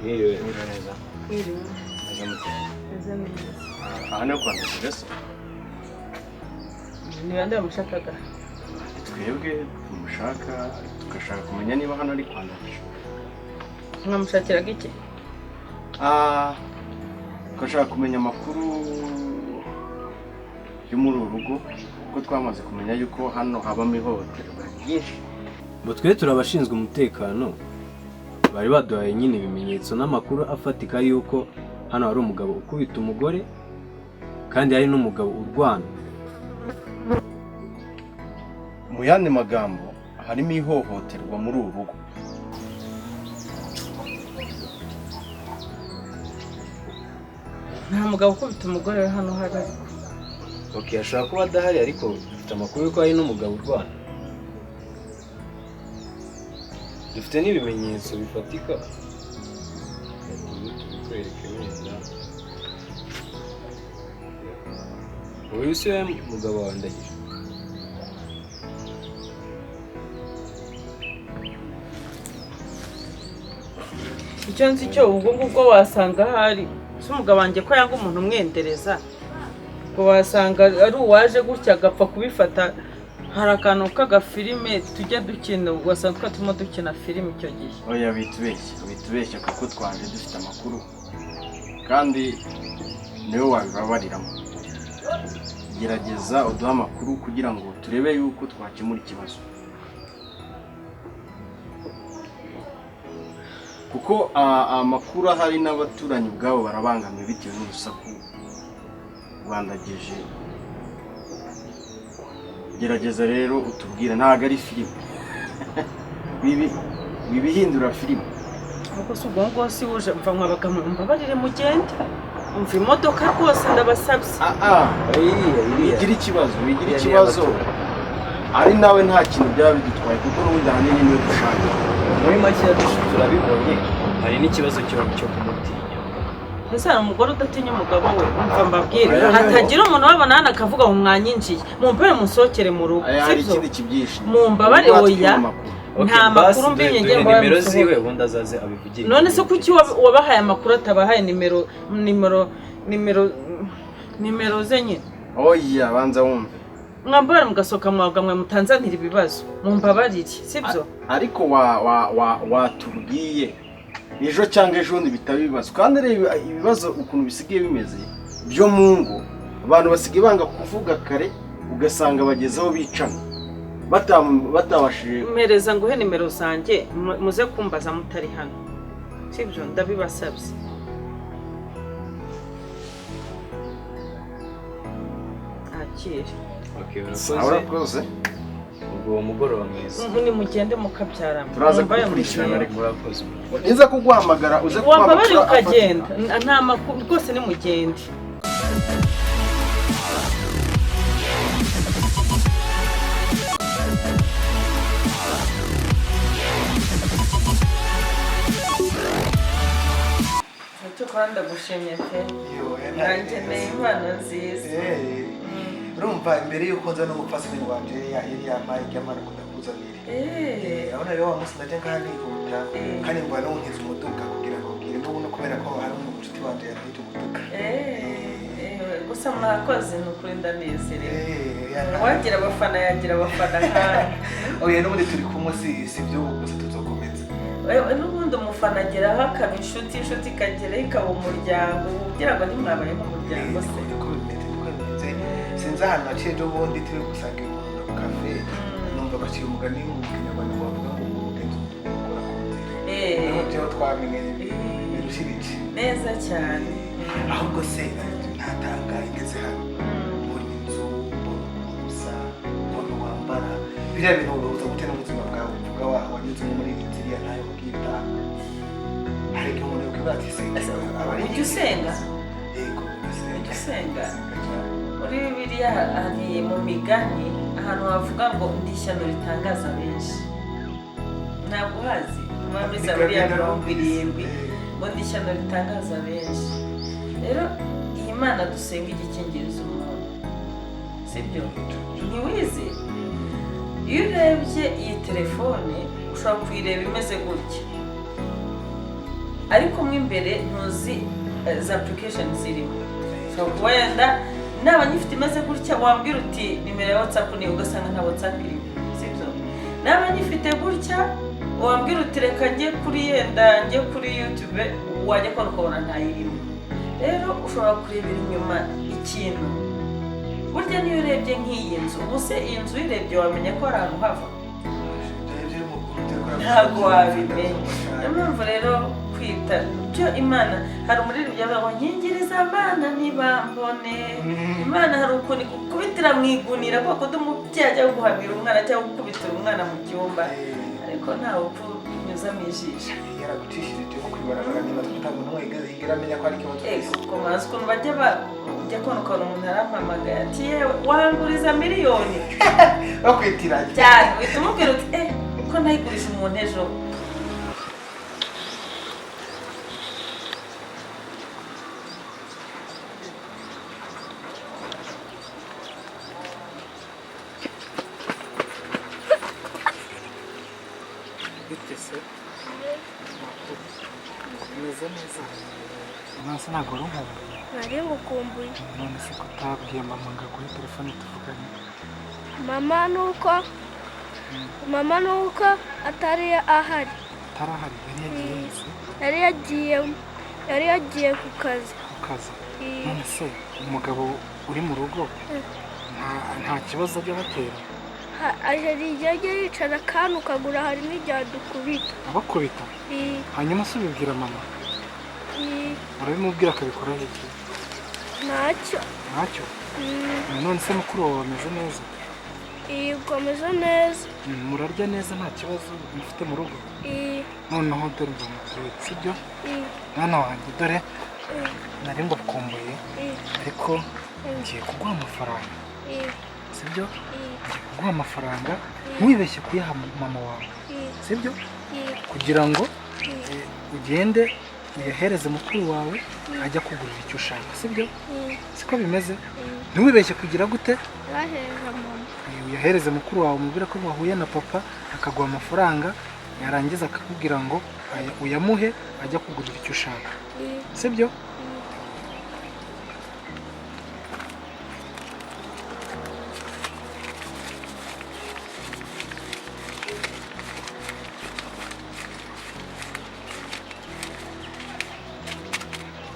Mwiriwe. neza. Mwiriwe. Neza mute. Neza. Aha ni kwandikira se. Ni bande bamushakaga? Twebwe tumushaka tugashaka kumenya niba hano ari kwandikira. Mwamushakiraga iki? Tugashaka kumenya amakuru yo muri uru rugo kuko twamaze kumenya yuko hano habamo ihohoterwa ryinshi. Bo twe turabashinzwe umutekano. Bari baduhaye nyine ibimenyetso n'amakuru afatika yuko hano hari umugabo ukubita umugore kandi hari n'umugabo urwana. Mu yandi magambo harimo ihohoterwa muri uru rugo. Nta mugabo ukubita umugore hano hari ariko. Okay, ashaka kuba adahari ariko dufite amakuru yuko hari n'umugabo urwana. Dufite n'ibimenyetso bifatika. Tubikwereke neza. Uyu si we mugabo wandagije. Icyo nzi cyo ubwo wasanga hari si umugabo wanjye ko yanga umuntu umwendereza. Ngo wasanga ari uwaje gutya agapfa kubifata. Hari akantu k'agafilime tujya dukina ugasanga twatuma dukina filime icyo gihe. Oya bitubeshya kuko twaje dufite amakuru kandi niwe wabibabariramo. Gerageza uduha amakuru kugira ngo turebe yuko twakemura ikibazo. Kuko amakuru ahari n'abaturanyi ubwabo barabangamiye bitewe n'urusaku rwandageje. Gerageza rero utubwire ntago ari filime. Bibihindura filime. Nuko si ubwo ngo si uje mva mwabagamumba barire mugende. Umva imodoka rwose ndabasabye. Wigira ikibazo. Ari nawe nta kintu byaba bidutwaye kuko n'ubundi ahanini niwe dushaka. Muri make turabibonye hari n'ikibazo cyo kumutinya. Ese hari umugore udatinya umugabo we umva mbabwire hatagira umuntu wabona hano akavuga mu mwanyinjiye mumpere musokere mu rugo sibyo mumbabare oya nta makuru mbi ngenge ngo nimero ziwe ubundi azaze abivugire. None se kuki wabahaye amakuru atabahaye nimero ze nyine? Oya banza wumve. Mwambare mugasoka mwagamwe mutanzanira ibibazo mumbabarire sibyo. Ariko watubwiye ejo cyangwa ejo bitabibazo kandi reba ibibazo ukuntu bisigaye bimeze byo mu ngo abantu basigaye banga kuvuga kare ugasanga bagezeho bicana batabashije. Mereza nguhe nimero zanjye muze kumbaza mutari hano sibyo ndabibasabye. Akire. Okay, urakoze. Ubwo mugoroba mwiza. Ni mugende mukabyarana. Turaza gukurikirana ariko murakoze. Niza kuguhamagara uze kuba bari ukagenda nta makuru rwose ni mugende. Kwanda gushimye pe. Nanjye n'Imana nziza. Urumva imbere yuko nza no gupfasira wanje yari yamaye cyamara kudakuzanira. Abona rero wa musi ndaje kandi kuta kandi mbwa no nkiza umuduka kugira ngo ngire no kubera ko hari umucuti wanje yafite umuduka. Gusa mwakoze no kuri ndanezerewe. Wagira abafana yagira abafana kandi. Oya n'ubundi turi kumwe si byo gusa tuzokomeza. N'ubundi umufana ageraho akaba inshuti ikagera ikaba umuryango kugira ngo ntimwabaye nk'umuryango se. Sinzi ahantu naciye ejo bundi turi gusangira umuntu ku kafe numva baciye umugani w'Ikinyarwanda bavuga ngo umugenzi ukora ku nzira. Niho byo twamenye birushirije. Neza cyane. Ahubwo se ntatanga ingeze hano muri inzu ubusa ukuntu wambara biriya bintu uza gutera ubuzima bwawe uvuga wanyuze muri ziriya ntayo bwita ariko umuntu ukibwira ati ujya usenga? Yego usenga. Muri Bibiliya hari mu migani ahantu havuga ngo ndi ishyano ritangaza benshi. Ntabwo hazi muri Zaburi ya 70 ngo ndi ishyano ritangaza benshi. Rero iyi Mana dusenga igikingirizo umuntu sibyo ntiwize. Iyo urebye iyi telefone ushobora kuyireba imeze gutya ariko mo imbere ntuzi za application zirimo so wenda naba nyifite imeze gutya wambwira uti nimero ya WhatsApp ni ugasanga nta WhatsApp irimo sibyo naba nyifite gutya wambwira uti reka njye kuri yenda njye kuri YouTube wajya kubona ukabona ntayirimo rero ushobora kurebera inyuma ikintu burya niyo urebye nk'iyi nzu ubu se iyi nzu uyirebye wamenya ko ari ahantu hava ntabwo wabimenya niyo mpamvu rero kwita byo Imana hari umuririmbyi yavuga ngo nkingiriza abana ntibambone Imana hari ukuntu gukubitira mu igunira kuko umubyeyi ajya guhabira umwana cyangwa gukubitira umwana mu cyumba ariko ntawe ukunyuza mu ijisho yaragucishije ko kwibarabara niba tutabona umwegeze ingeramenya ko ari kibazo kuko mazi ukuntu bajya kubona ukuntu umuntu arampamagaye ati yewe wanguriza miliyoni bakwitiranye cyane uhita umubwira uti ko nayigurisha umuntu ejo Nasa ntabwo ari umuntu nari ngukumbuye none se ko utabwiye mama ngo aguhe telefone tuvugane mama nuko atari ahari yari yagiye ku kazi none se umugabo uri mu rugo nta kibazo ajya batera hari igihe ajya yicara kandi ukagura harimo igihe adukubita abakubita hanyuma se ubibwira mama urabimubwira akabikora iki ntacyo none se mukuru wawe ameze neza yego ameze neza murarya neza nta kibazo mufite mu rugo noneho dore mbamutuye sibyo mwana wanjye dore nari ngukumbuye ariko ngiye kuguha amafaranga sibyo ngiye kuguha amafaranga ntiwibeshye kuyaha mama wawe sibyo kugira ngo ugende uyahereze mukuru wawe ajya kugurira icyo ushaka sibyo siko bimeze ntiwibeshye kugira gute uyahereze mukuru wawe umubwira ko wahuye na papa akaguha amafaranga yarangiza akakubwira ngo uyamuhe ajya kugurira icyo ushaka sibyo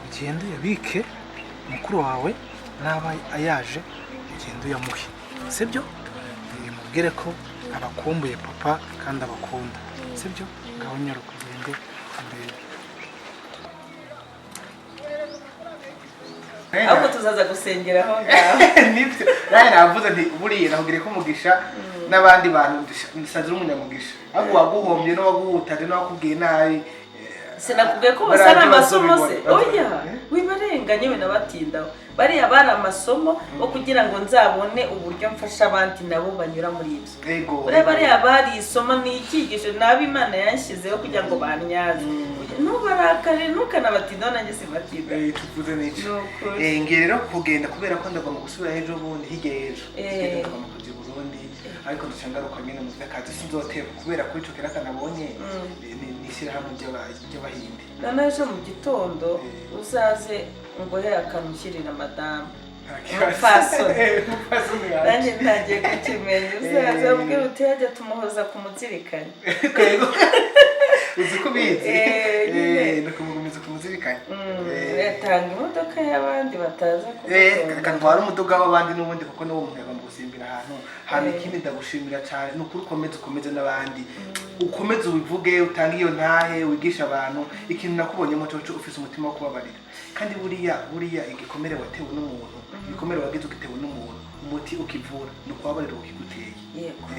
ugende uyabike mukuru wawe naba ayaje ugende uyamuhe sibyo mubwire ko abakumbuye papa kandi abakunda sibyo ngaho nyaruka ugende imbere ahubwo tuzaza gusengera aho ngaho nibyo nawe navuze nti buriya nahugire ko umugisha n'abandi bantu dusanzwe umunyamugisha ahubwo waguhombye n'uwaguhutaje n'uwakubwiye nabi sinakubwiye ko bose ari amasomo se oya wibarenganye we nabatindaho bariya bari amasomo bo kugira ngo nzabone uburyo mfasha abandi nabo banyura muri ibyo bariya bari isomo ni icyigisho nabi Imana yanshyizeho kugira ngo banyaze nubarakare nukanabatindaho nanjye sibatinda tuvuze n'icyo ngiye rero kugenda kubera ko ndagomba gusubira ejo bundi hirya y'ejo ndagomba kujya i Burundi ariko ducangaruka nyine mu vy'akazi sinzoteba kubera ko ico kera kanabonye n'ishyirahamwe ry'abahindi noneho ejo mu gitondo uzaze ngo yakamushyirira madamu umupfasoni nanjye ntagiye kukimenya uzaze ubwira uti yajya tumuhoza ku muzirikanye uzi ko bizi nakumugumiza ku muzirikanye tanga imodoka y'abandi bataza kantwara umudoga w'abandi n'ubundi kuko n'uwo muntu yagomba gusimbira ahantu ikindi ndagushimira cyane ni ukuri ukomeze n'abandi ukomeze ubivuge utange iyo ntahe wigisha abantu ikintu nakubonyemo cyo ufise umutima wo kubabarira kandi buriya igikomere watewe n'umuntu igikomere wagize ugitewe n'umuntu umuti ukivura ni ukubabarira ukiguteye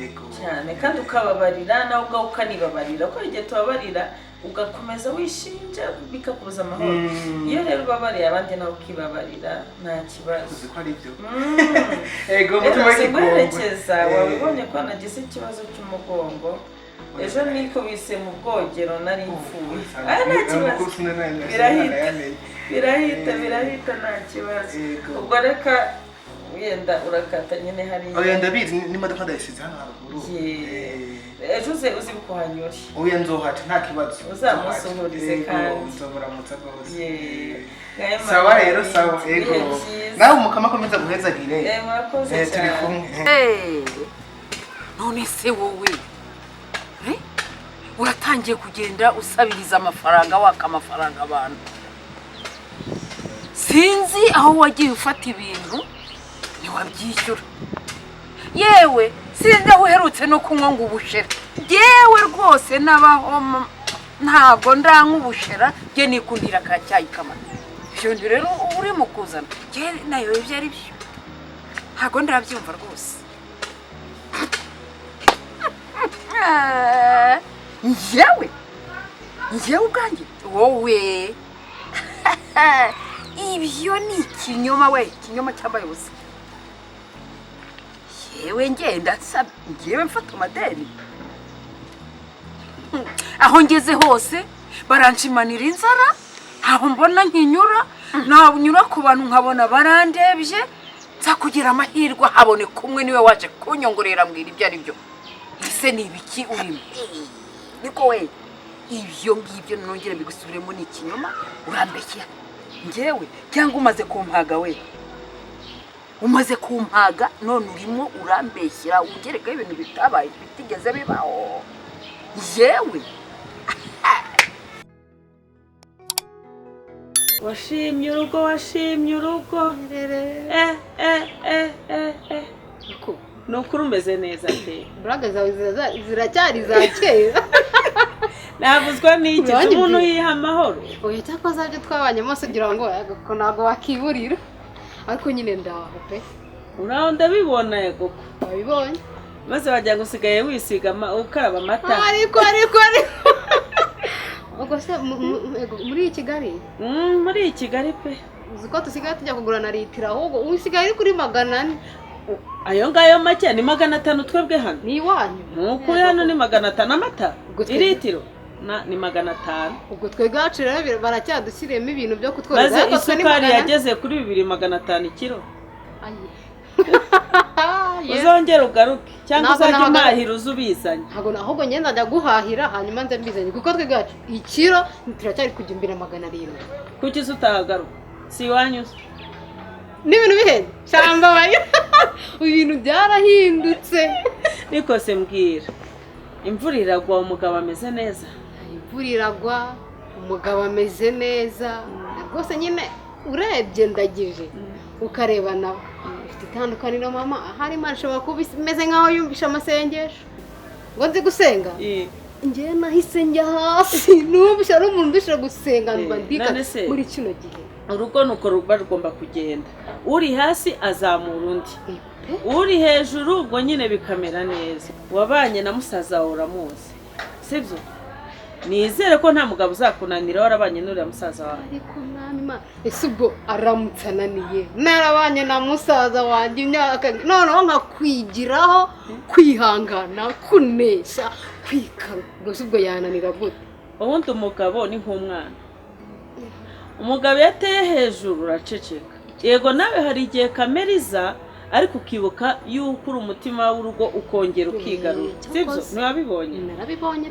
yego cyane kandi ukababarira nawe ubwawe ukanibabarira ko igihe tubabarira ugakomeza wishinja bikakubuza amahoro iyo rero ubabariye abandi nawe ukibabarira nta kibazo uzi ko ari byo yego umutima w'ikigongwe wabibonye ko nagize ikibazo cy'umugongo ejo nikubise mu bwogero nari mfuye nta kibazo birahita nta kibazo ubwo reka wenda urakata nyine hariya oya ndabizi n'imodoka ndayisize hano haruguru ejo uzi kuhanyura oya nzohata nta kibazo uzamusuhurize kandi nzomuramutsa rwose sawa rero sawa yego nawe umukama akomeza guhezagire murakoze turi cyane kumwe none se wowe uratangiye kugenda usabiriza amafaranga waka amafaranga abantu sinzi aho wagiye ufata ibintu ntiwabyishyura yewe sinzi aho uherutse no kunywa ngo ubushera yewe rwose nabaho ntabwo ndanywa ubushera njye nikundira ka cyayi kamata ibyo ndi rero uri mu kuzana njye nayo ibyo ari byo ntabwo ndabyumva rwose njyewe ubwanjye wowe ibyo ni ikinyoma we ikinyoma cy'abayobozi yewe ngenda nsaba ngewe mfata amadeni aho ngeze hose baranshimanira inzara aho mbona nkinyura nanyura ku bantu nkabona barandebye nza kugira amahirwe haboneka umwe niwe waje kunyongorera mbwira ibyo ari byo ese ni ibiki urimo niko we ibyo ngibyo nongere bigusubiremo ni ikinyoma urambekera ngewe cyangwa umaze kumpaga we umaze kumpaga none urimo urambeshyira ugerekaho ibintu bitabaye bitigeze bibaho yewe washimye urugo ni ukuri umeze neza pe buraga zawe ziracyari za kera naguzwa n'iki umuntu yiha amahoro oya cyakoze ibyo twabanye mose ugira ngo ntabwo wakiburira ariko nyine ndaho pe uraho ndabibona yego wabibonye maze wagira ngo usigaye wisiga ukaraba amata ariko ubwo se muri Kigali muri Kigali pe uzi ko dusigaye tujya kugura na litiro ahubwo usigaye uri kuri 400 ayo ngayo make ni 500 twebwe hano ni iwanyu nuko hano ni 500 amata litiro ni 500 ubwo twe gacu rero baracyadushyiremo ibintu byo kutworeza ariko isukari yageze kuri 2500 kilo uzongera ugaruke cyangwa uzajya umahira uzubizanye ntabwo ahubwo ngenda njya guhahira hanyuma nze mbizanye kuko twe gacu ikiro turacyari kujya imbere 700 kuki utahagaruka si iwanyu n'ibintu bihenda cyangwa bayo ibintu byarahindutse niko se mbwira imvura iragwa umugabo ameze neza imvura iragwa umugabo ameze neza rwose nyine urebye ndagije ukareba nawe ufite itandukaniro mama harimo ashobora kuba imeze nkaho yumvisha amasengesho ngo nzi gusenga njye nahise njya hasi n'ubusha n'umuntu ndusha gusenga ndika muri kino gihe urugo nuko ruba rugomba kugenda uri hasi azamura undi uri hejuru ubwo nyine bikamera neza wabanye na musaza wawe uramuzi sibyo nizere ko nta mugabo uzakunanira warabanye n'uriya musaza wawe ariko mwami ese ubwo aramutsananiye narabanye na musaza wanjye imyaka noneho nkakwigiraho kwihangana kunesha kwikana gusa ubwo yananira gute ubundi umugabo ni nk'umwana umugabo yateye hejuru uraceceka yego nawe hari igihe kameriza ariko ukibuka yuko uri umutima w'urugo ukongera ukigarura sibyo ntiwabibonye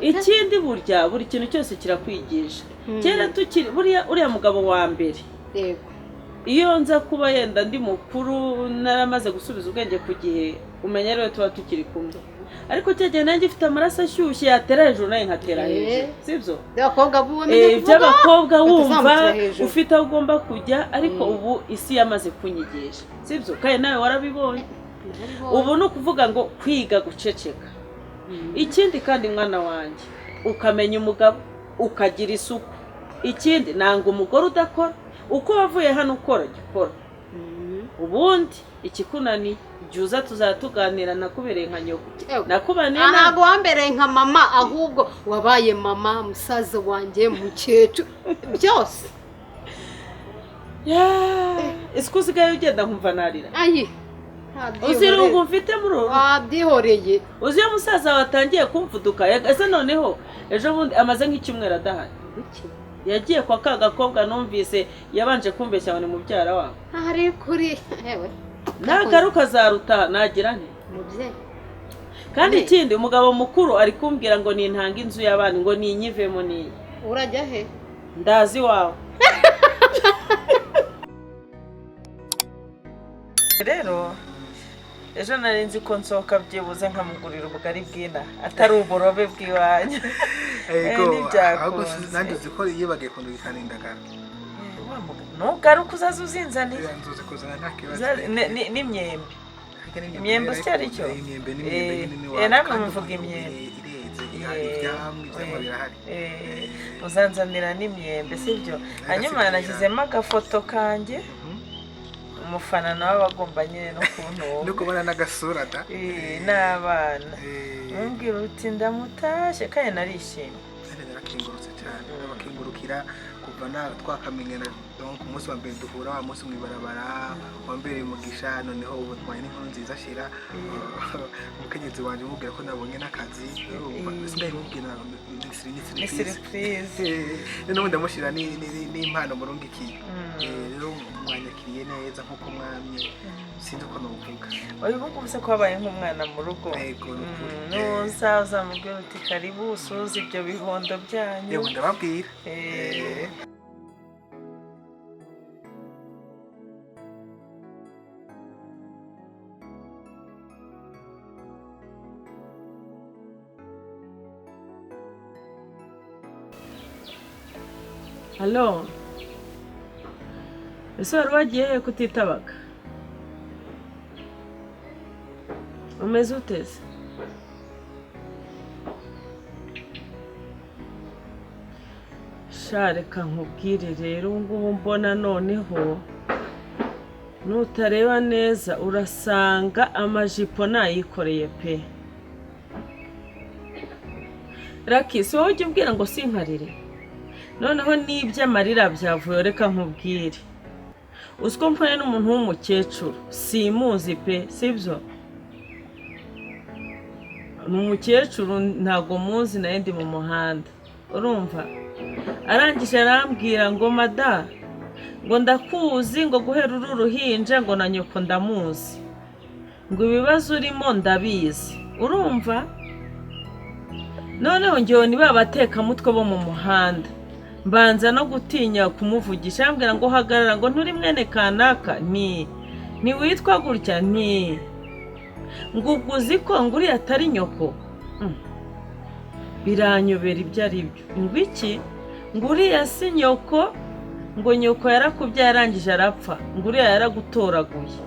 ikindi burya buri kintu cyose kirakwigisha kera tukiri uriya mugabo wa mbere yego iyo nza kuba yenda ndi mukuru naramaze gusubiza ubwenge ku gihe umenya rero tuba tukiri kumwe ariko cyagiye nanjye ifite amaraso ashyushye yatera hejuru nayo nkatera hejuru sibyo by'abakobwa wumva ufite aho ugomba kujya ariko ubu isi yamaze kunyigisha sibyo kandi nawe warabibonye ubu ni ukuvuga ngo kwiga guceceka ikindi kandi mwana wanjye ukamenya umugabo ukagira isuku ikindi nanga umugore udakora uko wavuye hano ukora gikora ubundi ikikunani juza tuzatuganira nakubereye nka nyoko nakubaniye ntabwo wambereye nka mama ahubwo wabaye mama musaza wanjye mukecuru byose ese usigaye ugenda nkumva narira ayi uzirungu mfite muri ubu wabyihoreye uzi iyo musaza watangiye kumvuduka ese noneho ejo bundi amaze nk'icyumweru adahari yagiye kwa ka gakobwa numvise yabanje kumbeshya ngo ni mubyara wawe ari kuri yewe nagaruka azaruta nagira nte mubyeyi kandi ikindi umugabo mukuru ari kumbwira ngo nintanga inzu y'abandi ngo ninyivemo niyi urajya he ndazi wawe rero ejo nari nzi ko nsohoka byibuze nkamugurira ubugari bw'ina atari uburobe bw'iwanyu ahubwo nanjye uzi ko yibagiye kundugikana indagara nugaruka uzaza uzinzanira nzuzi kuzana nta kibazo n'imyembe imyembe usi ari cyo namwe muvuga imyembe uzanzanira n'imyembe sibyo hanyuma nashyizemo agafoto kanjye umufana nawe bagomba nyine no kuntuba no kubona n'agasura da n'abana mumbwira uti ndamutashye kandi narishimye narakingurutse cyane abakingurukira kuva twakamenyana donc umunsi wa mbere duhura wa munsi mwibarabara wambereye umugisha noneho ubu twaye n'inkuru nziza ashira umukenyezi wanje mubwira ko nabonye n'akazi sinari mubwira ni surprise noneho ndamushira n'impano murungikiye rero mwanyakiriye neza nkuko mwamye sinzi uko nuvuga uyu bungu buse ko habaye nk'umwana mu rugo nuzaza mubwira uti karibu usuze ibyo bibondo byanyu yewe ndababwira Halo ese wari wagiye he kutitabaga umeze uteze reka nkubwire rero ngubu mbona noneho nutareba neza urasanga amajipo nayikoreye pe Raki si wowe ujya ubwira ngo sinkarire noneho n'iby'amarira byavuye reka nkubwire uziko mpone n'umuntu w'umukecuru simuzi pe sibyo ni umukecuru ntago muzi nayo ndi mu muhanda urumva arangije arambwira ngo mada ngo ndakuzi ngo guhera uru ruhinja ngo na nyoko ndamuzi ngo ibibazo urimo ndabizi urumva noneho ngewe ni babatekamutwe bo mu muhanda mbanza no gutinya kumuvugisha ambwira ngo hagarara ngo nturi mwene kanaka ntiwitwa gutya ngo uguzi ko ngo uriya atari nyoko biranyobera ibyo ari byo ngo iki ngo uriya si nyoko ngo nyoko yarakubyaye arangije arapfa ngo uriya yaragutoraguye